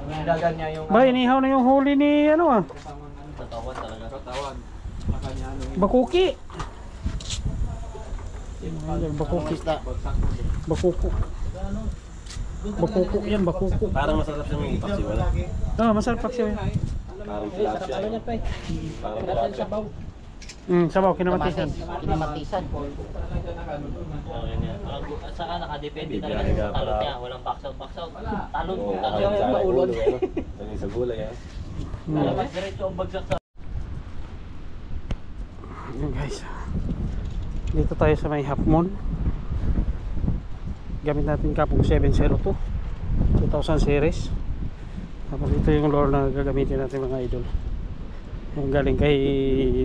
Dagan niya yung... Ba, inihaw na yung huli ni ano ah. Tatawan talaga. Tatawan. Makanya ano yun. Bakuki. Bakuki. Bakuko. Bakuko yan, bakuko. Parang masarap siyang may ipaksi, wala? Ah, masarap paksiw yan. Parang tilapia. Parang tilapia. Sabaw, kinamatisan. Kinamatisan. Oh, yan yan. Saka nakadepende Hindi talaga talaga sa talon para- niya. Walang baksaw-baksaw. Talon. Oo, Talon parang yung sa maulod. ulo, ano? Sanay sa gulay, ha? Mas diretso ang bagsak sa... Yun guys. Dito tayo sa may Half Moon. Gamit natin kapong 702 2000 series. Tapos ito yung lure na gagamitin natin mga idol. Yung galing kay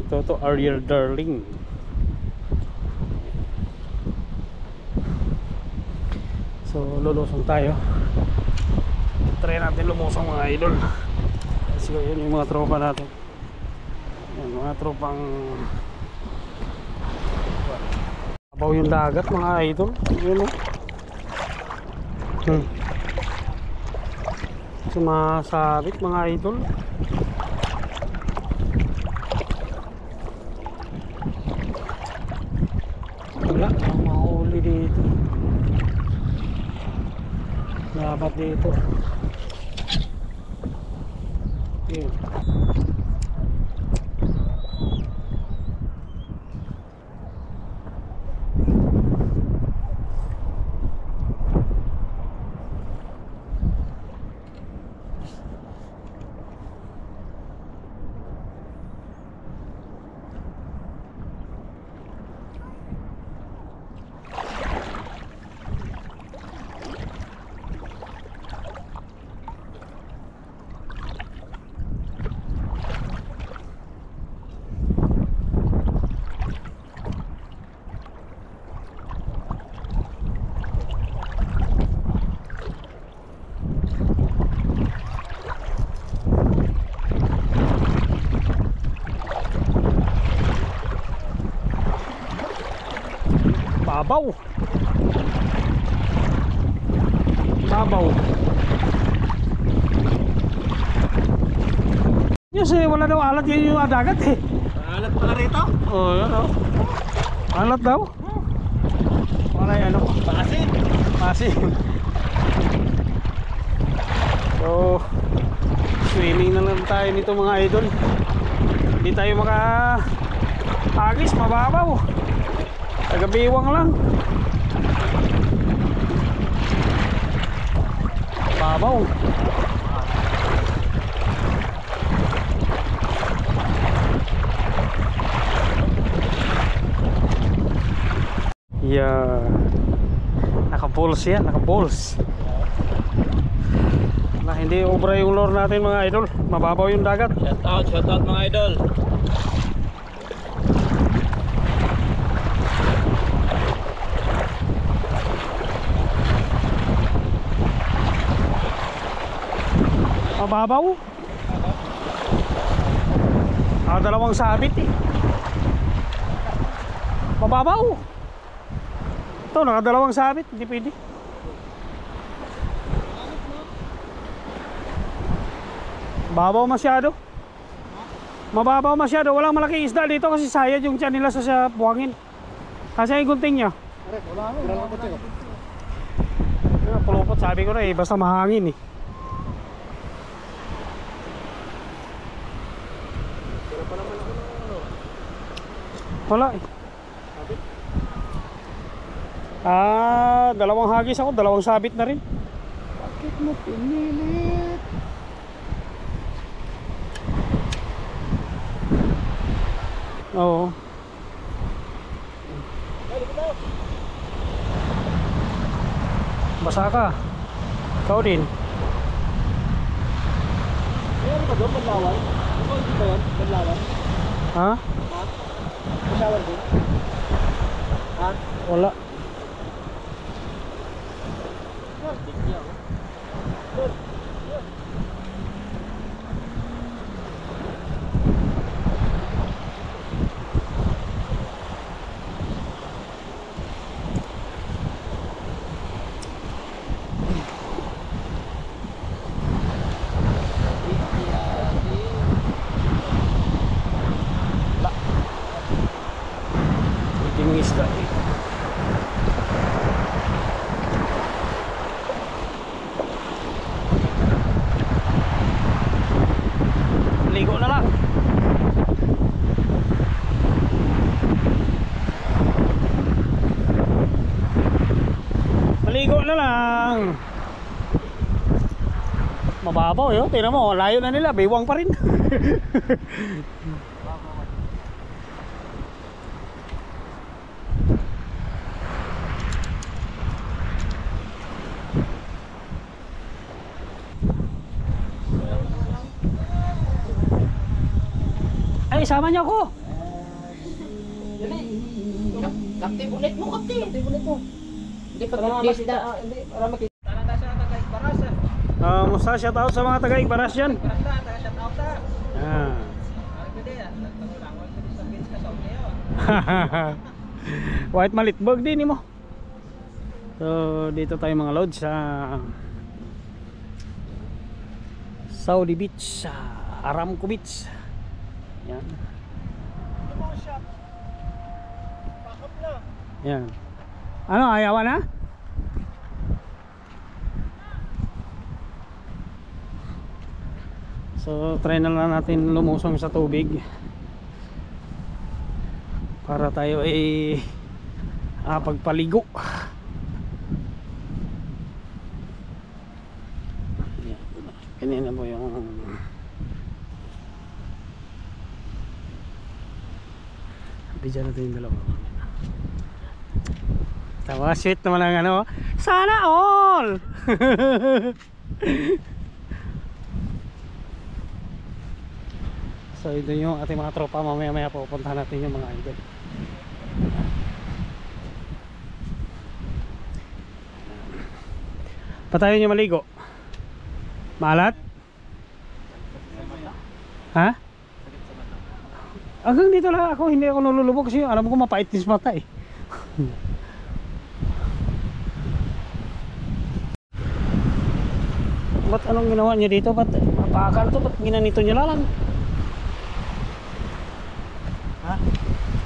Toto Ariel Darling. So lulusong tayo. Try natin lumusong mga idol. So yun yung mga tropa natin. Yung mga tropang abaw yung dagat mga idol. Yun o. Sumasabit mga idol. Wala ang mahuli dito. Dapat dito. Yun. Babaw. Babaw. Yes eh, wala daw alat yun yung dagat eh. Alat pala rito? Oh, yun oh. Alat daw? Wala yung ano. Pasin. Masin. So, swimming na lang tayo nito mga idol. Hindi tayo maka-agis, mababaw. Tagabiwang lang. Babaw. Yeah. Naka-balls yan, naka-balls. Na hindi obra yung lure natin mga idol. Mababaw yung dagat. Shout out mga idol. Mababaw. Dalawang sabit eh. Mababaw. Ito, nakadalawang sabit. Hindi pwede. Mababaw masyado. Mababaw masyado. Walang malaking isda dito kasi sayad yung tiyan nila sa buhangin. Kasi yung gunting niya. Pulupot, sabi ko na eh. Basta mahangin eh. Wala eh. Dalawang hagis ako, dalawang sabit na rin. Bakit mo pinilit? Oo. Basa ka. Ikaw din. Meron ka doon, Banlawan? Ito hindi ba yan? Banlawan? Ha? Banlawan din? Ha? Wala. Mababaw yun, tingnan mo, layo na nila, baywang pa rin. Ay, sama niyo ako. Kapti ulit mo, kapti. Kapti ulit mo. Hindi pa makita. Hindi, para makita. Tananda siya taga Igbaras. Musta shout out sa mga taga Igbaras dyan. Igbaras na, taga shout out ta. Ah. Pwede yan. Nagtangulang. Pwede sa pins ka sa uliyo. White Malitbog din mo. So dito tayo mga lods sa Saudi Beach, Aramco Beach. Yan. Yan. Ano, ayawan na? So try na lang natin lumusong sa tubig para tayo ay pagpaligo. Kanina po yung bidyan natin yung dalawa. Tama, sweet naman ang ano. Sana all! So ito yung ating mga tropa. Mamaya pupuntahan natin yung mga idol. Patayo nyo maligo. Malat? Ha? Hanggang dito lang ako. Hindi ako nalulubog kasi alam ko mapait din sa mata eh. Ba't anong ginawa niya dito? Ba't mapakal to? Ba't ginanito niya lang? Ha?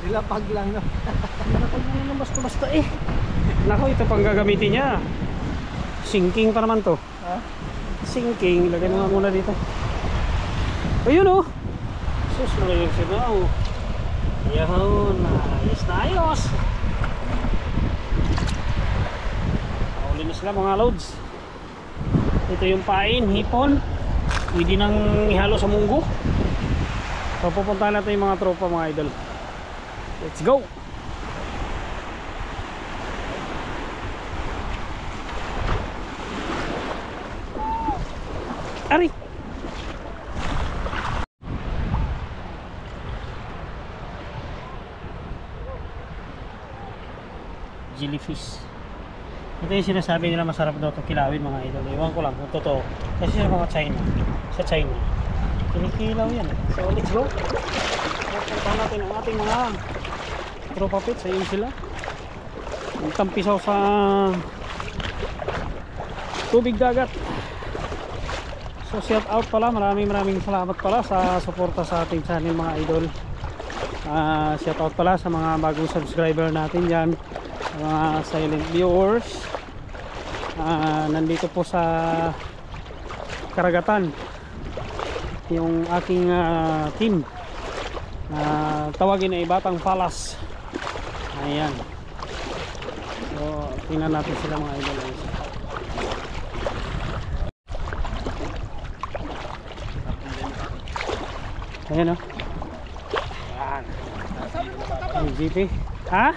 Nilapag lang no. Nilapag na lang basta-basta eh. Nako, ito pang gagamitin niya. Sinking pa naman to. Ha? Sinking. Lagay mo nga muna dito. Ayun oh. Sus, malayang sinaw. Yun. Ayos na ayos. Pauli na sila mga loads. Ito yung pain, hipon. Pwede nang ihalo sa munggo. So pupuntahan natin yung mga tropa mga idol. Let's go! Ari! Jellyfish. Ito yung sinasabi nila masarap daw ito kilawin mga idol. Iwan ko lang kung totoo. Kasi sa mga China, sa China kinikilaw yan eh. So let's go. Pupuntahan natin ang ating mga tropa pits. Ayun sila magtampisaw sa tubig dagat. So shout out pala, maraming salamat pala sa suporta sa ating channel mga idol. Shout out pala sa mga bagong subscriber natin dyan, mga silent viewers. Nandito po sa karagatan yung aking team na tawagin ay Batang Palas. Ayan. So tingnan natin sila mga idol. Ayan o. Ayan. Ang GP. Ha?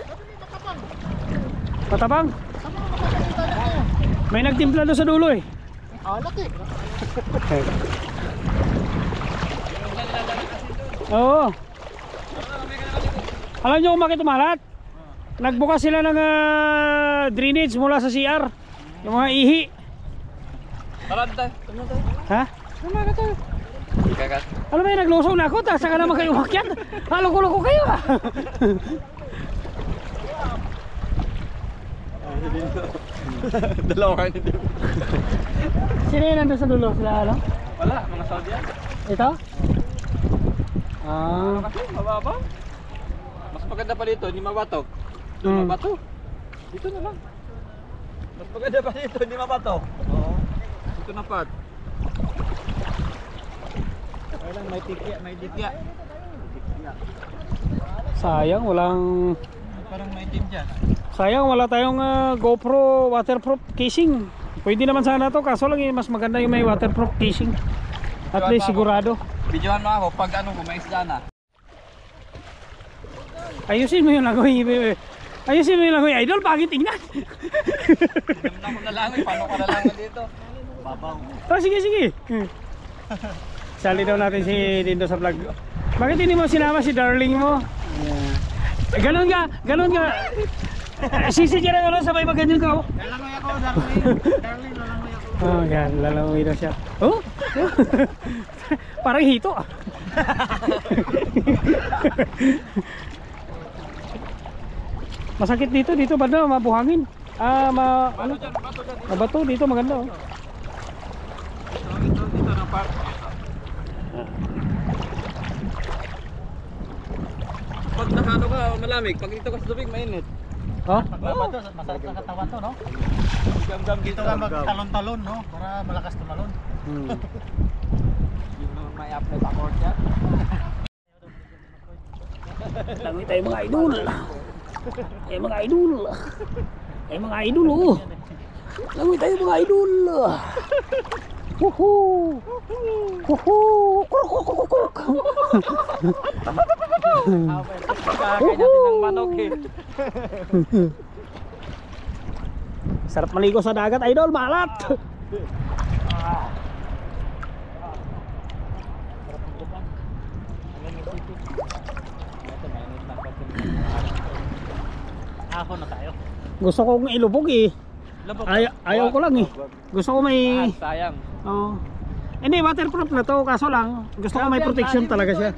Matabang? May nagtimpla doon sa dulo eh. Laki. Oo. Alam nyo kung bakit umalat? Nagbukas sila ng drainage mula sa CR. Yung mga ihi. Tarad tayo. Ha? Tumaga tayo. Kagat. Alam mo yun, naglusong na ako. Saka naman kayo umakyat. Halong-loko kayo ah. Dalawa kayo dito. Sino yun nandun sa dulo? Sila ano? Wala, mga Saudi yan. Ito? Kasi mababa. Mas maganda pa dito, hindi mabato. Hmm. Mabato. Dito na lang. Mas maganda pa dito, hindi mabato. Oo. Dito na pad. Kailan may tikya, may dikya. Sayang, walang... Parang may din dyan. Sayang, wala tayong GoPro waterproof casing. Pwede naman sana to, kaso lang mas maganda yung may waterproof casing. At least sigurado. Videohan mo ako pag ano, kumaisda na. Ayusin mo yung langoy. Ayusin mo yung langoy. Idol, pangit tingnan. Tignan ko na lang, paano ka na lang dito? Babaw. Oh, sige, sige. Sali daw natin si Dindo sa vlog. Bakit hindi mo sinama si darling mo? Ganun ka, ganun ka. Sisi ka na gano'n, sabay mag-ganyan ka. Lalangoy ako, darling. Darling, lalangoy ako. Oh, yan, lalangoy daw siya. Oh? Parang hito. Masakit dito, dito banda, mabuhangin. Ano? Mabato dito, maganda oh. Dito na park. Pag nakano ka, malamig. Pag dito ka sa tubig, mainit. Oh? Masarap ng katawan to, no? Gam-gam dito ka magtalon-talon, no? Para malakas tumalon. Yung may apply accord yan. Langoy tayo mga idol. Mga idol. Mga idol oh. Langoy tayo mga idol. Woohoo! Woohoo! Kuruk. Kakain natin ng manok eh. Sarap maligo sa dagat idol, malat. Ako na tayo. Gusto kong ilubog eh. Ayaw ko lang eh. Gusto ko may Sayang. oh. Hindi, waterproof na to, kaso lang gusto ko may protection talaga siya.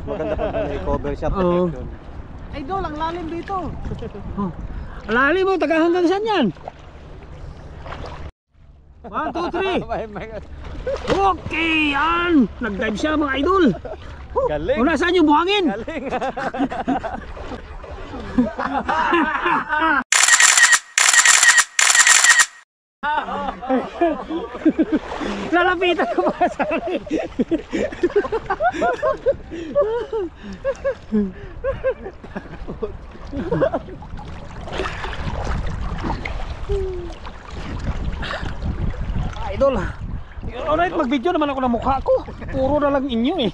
Maganda pag may cover siya, Oo. protection. Idol, ang lalim dito. Oh. Lalim mo, taga hanggang saan yan? 1, 2, 3. Okay, yan. Nag-dive siya mga idol. Galing. Una saan yung buhangin? Galing. Lalapitan ko pa sa akin. Idol. Alright, mag-video naman ako ng mukha ko. Puro na lang inyo eh.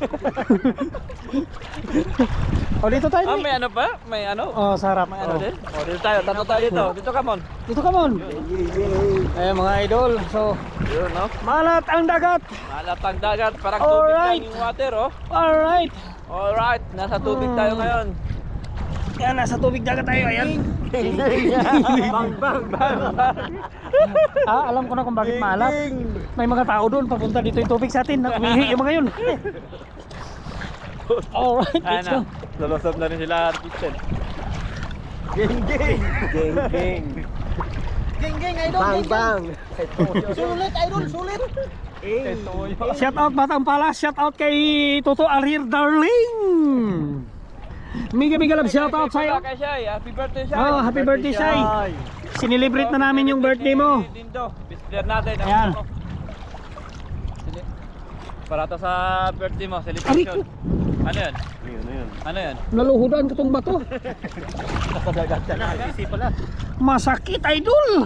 O dito tayo. Ah, may ano pa? May ano? Oh, sarap. May ano din? Oh, dito tayo. Tatlo tayo dito. Dito ka, Mon. Dito ka mon. Eh mga idol. So, Yun, no? malat ang dagat. Malat ang dagat. Parang tubig Alright. lang yung water, oh. Alright. Alright. Nasa tubig tayo ngayon. Yan, nasa tubig dagat tayo. Ayan. Bang. Alam ko na kung bakit maalat. May mga tao doon papunta dito yung tubig sa atin. Umihi yung mga yun. Alright, let's go. Lalasap na rin sila kitchen. Geng, idol. Bang. Sulit, idol, sulit. Shout out Batang Palas. Shout out kay Toto Arir Darling. Mega love shout out sa'yo. Kay Shai. Happy birthday, Shai. Oh, happy birthday Shai. Sinilibrate na namin yung birthday mo. Dindo. Bisder natin. Ayan. Para to sa birthday mo, Aray celebration. ko. Ano yan? Ayun. Ano yan? Naluhudan katong bato. Masakit idol.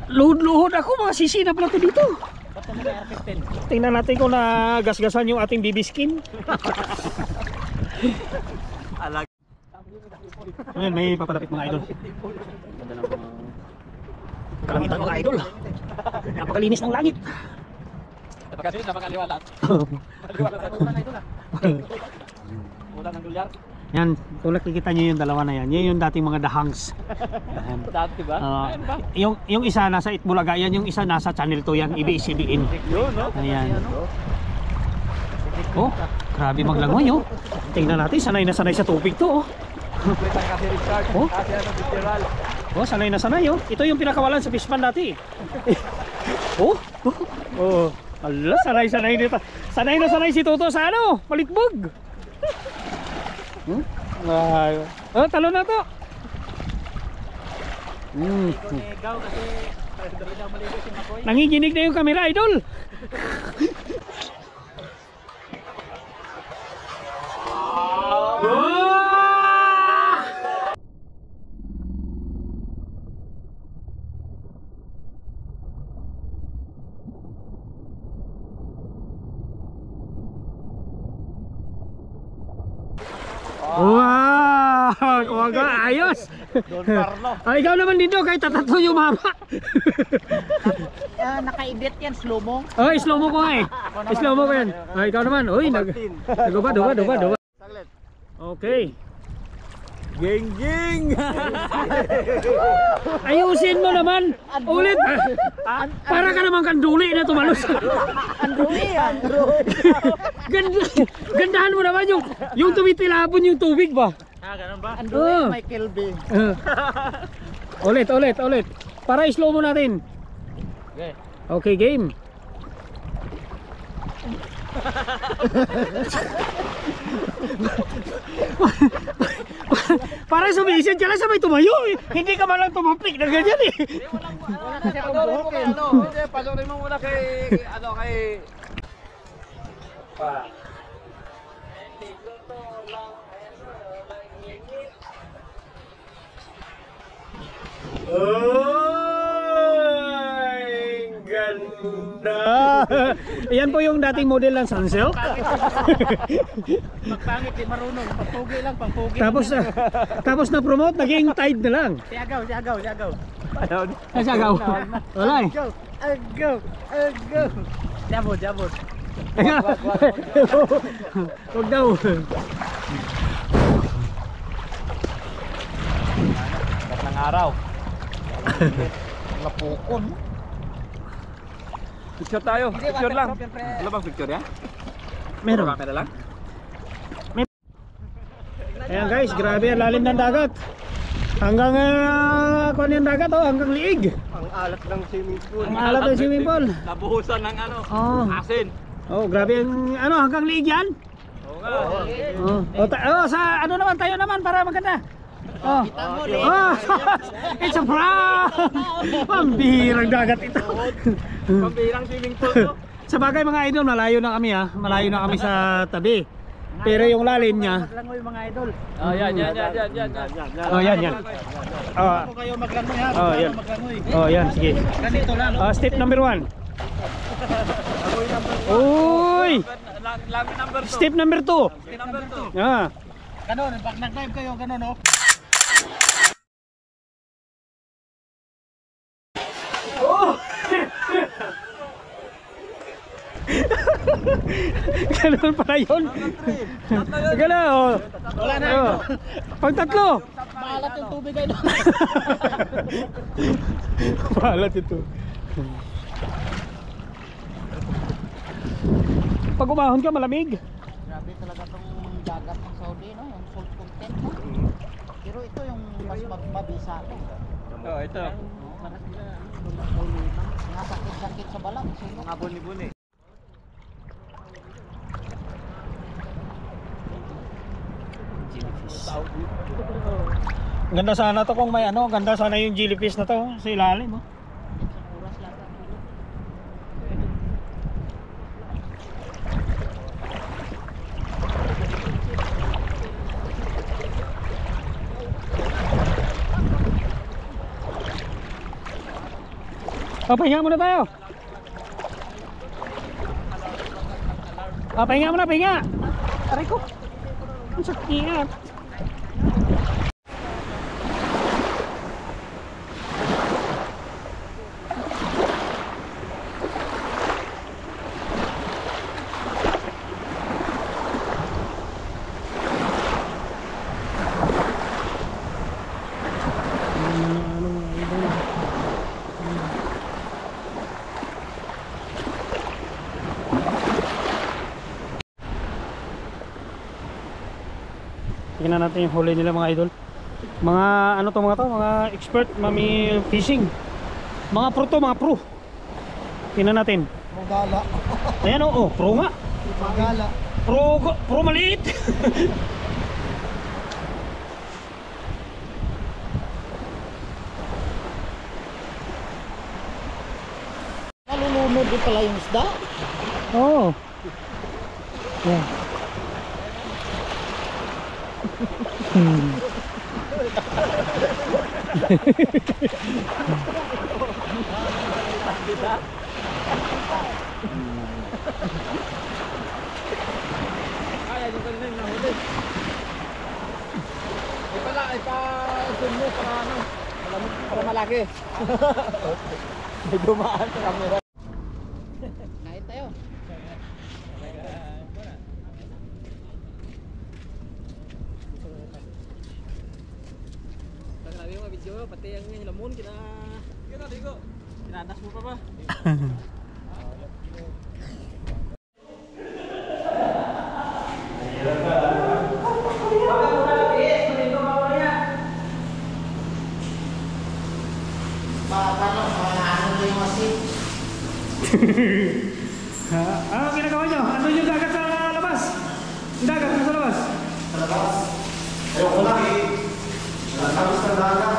Luhod ako, mga sisi na pala to dito. Tingnan natin kung nagasgasan yung ating BB skin. Alag. Ayan, may papalapit mga idol. Ganda ng kalangitan mga idol. Napakalinis ng langit. Napakaliwala. Mula ng dolyar. Yan, kung nakikita nyo yung dalawa na yan, yan yung dating mga dahangs. Ayan. Dati ba? Ayun ba? Yung isa nasa Itbulaga, yan yung isa nasa Channel 2 yan, IBCBN. Yun, no? Ayan. Oh, grabe maglangoy oh. Tingnan natin, sanay na sanay sa tubig to oh. Kasi Richard. Oh? Kasi ano, literal. Oh, sanay na sanay oh. Ito yung pinakawalan sa fishpan dati. Oh, oh. Ala, sanay dito. Sanay na sanay si Toto sa ano, Malitbog. Oh, talo na to. Nanginginig na yung camera, idol. Wow! Kuwaga, ayos! Don Carlo. Ay, ikaw naman dito, kahit tatatlo yung mama. Naka-edit yan, slow-mo. Oh, slow mo ko nga eh. Slow mo ko yan. Ay, ikaw naman. Uy, nagubad. Okay. Geng. Ayusin mo naman. Ulit. Para ka naman kanduli na tumalos. Gandahan mo naman yung tumitilapon yung tubig ba? Ganun ba? Oh. Michael B. Ulit. Para slow mo natin. Okay. Okay, game. Para sumisid ka lang sabay tumayo eh. Hindi ka man lang tumapik na ganyan eh. Pasukin mo muna kay Ay, ganda. Yan po yung dating model ng Sunsilk. Magpangit, di marunong. Pagpugi lang, pagpugi. Tapos na promote, naging Tide na lang. Siagaw. Ay, sagaw. Wala eh. Agaw. Jabot. Huwag daw. ng araw. Napukon. Picture tayo. Picture lang. Wala bang picture yan? Meron. Camera lang. Ayan guys, grabe ang lalim ng dagat. Hanggang kuan yung dagat oh, hanggang liig. Ang alat ng swimming pool. Ang alat ng swimming pool. Nabuhusan ng ano, asin. Oh, grabe ang ano, hanggang liig yan. Oo nga. Sa ano naman tayo naman para maganda. Oh. It's a prank. Pambihirang dagat ito. Pambihirang swimming pool to. Sa bagay mga idol, malayo na kami ha. Malayo na kami sa tabi. Pero yung lalim niya. Maglangoy mga idol. Oh, yan. Oh, yan. Ako kayo maglangoy ha. Oh, yan. Maglangoy. Oh, yan, sige. Ganito lang. Step number 1. Uy! Lami number 2. Step number 2. Step number 2. Ah. Ganon, pag nag-dive kayo, ganon oh. Ganun pala yun. Ganun oh. Wala na. Oh. Pag tatlo. Maalat yung tubig ay doon. Balat ito. Pag umahon ka malamig. Grabe talaga tong dagat ng Saudi, no? Yung salt content, no? Pero ito yung mas mabisa ko. Oh, ito. Nasakit-sakit sa balat. Mga buni-buni. Ganda sana to kung may ano, ganda sana yung jellyfish na to sa ilalim oh. Pahinga muna tayo. Pahinga muna, pahinga. Aray ko. Ang sakit. Tingnan natin yung huli nila mga idol. Mga ano to mga expert mami fishing. Mga pro to, mga pro. Tingnan natin. Magala. Ayan oh, pro nga. Magala. Pro maliit. Nalulunod din pala yung isda. Oh. Yeah. Ipa-zoom mo para ano. Para malaki. May dumaan sa camera. Kain tayo. Grabe yung mga video, pati yung hilamon, kinadas mo pa ba? Ano ginagawa nyo? Ano yung dagat sa labas? Yung dagat nasa labas? Sa labas. Ayoko lang eh. Tapos na dagat.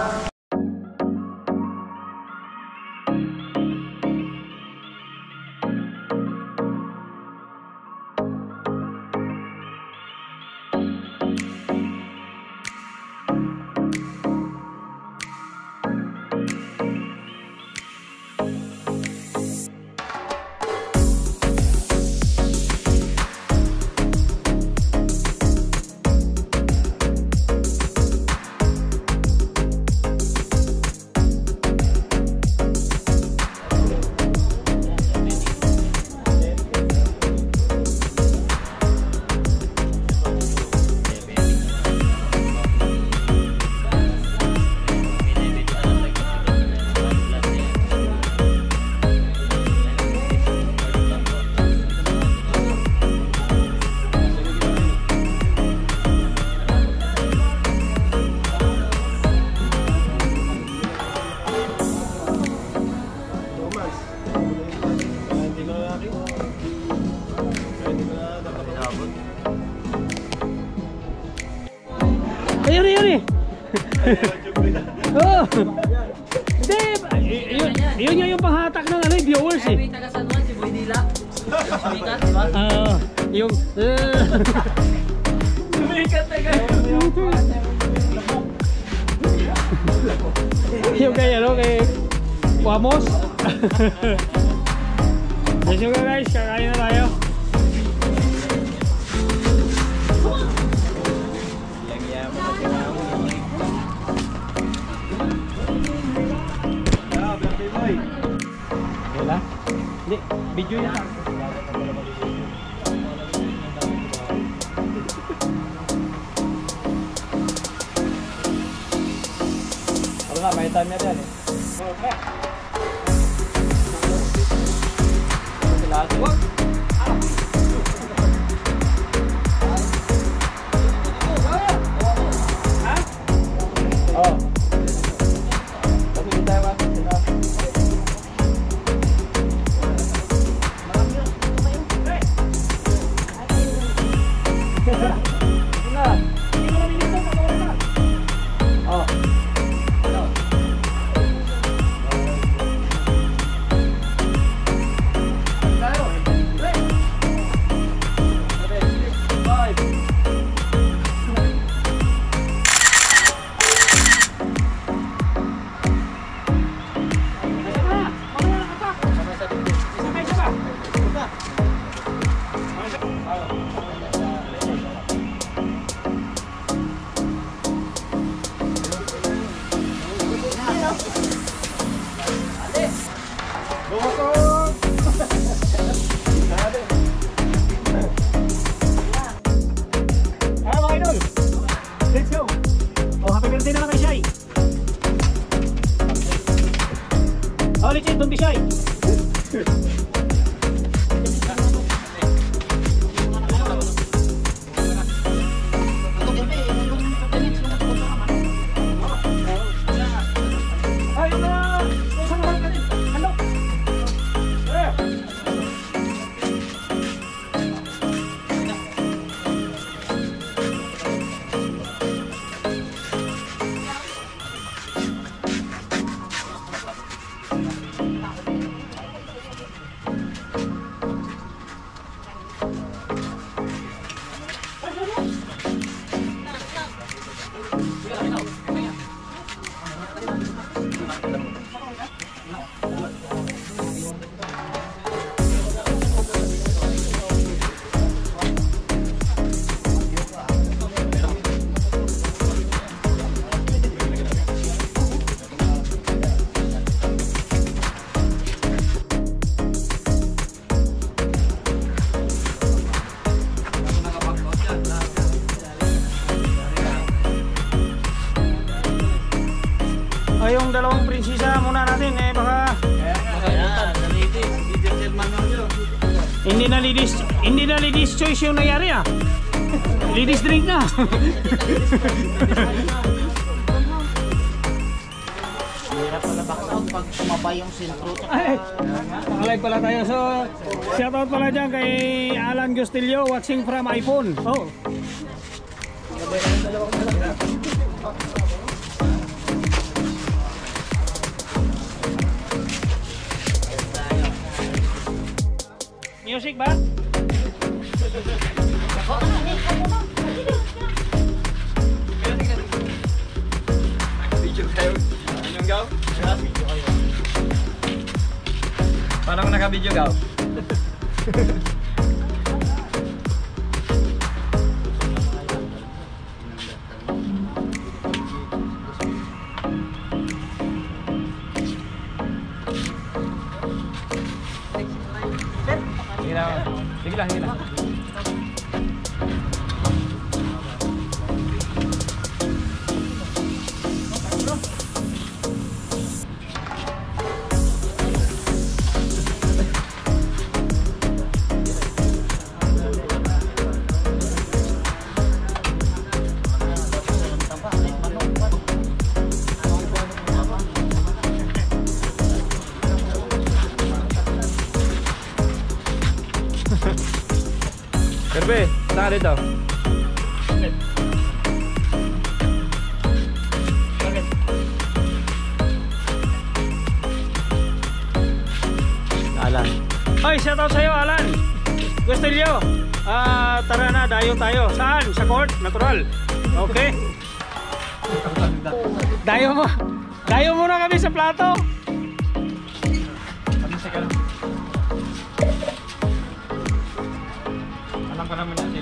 Ayun. Oh. Hindi, yun yung panghatak ng ano, viewers eh. May taga San Juan, si Boy Dila. Sumikat, di ba? Yung Sumikat taga. yung kay ano, kay Wamos. Let's go guys, kakain na tayo. Wala? Hindi, video yan. Ano nga, may time na din eh. Wag! Oh. Tapi kita masuk sila. Oh. Hindi na ladies choice yung nangyari ah. Ladies drink na. Hirap pala back out pag tumaba yung sintro. Ay, nakalive pala tayo. So, shoutout pala dyan kay Alan Gustillo watching from iPhone. Oh. Music ba? Video kayo. Anong gaw? Paano naka-video gaw? Sige lang, sige lang. Kerbe, saan dito? Alan. Hoy, shoutout sa'yo, Alan. Gustillo. Tara na, dayo tayo. Saan? Sa court? Natural. Okay. Dayo muna kami sa plato. Alam ka naman yan.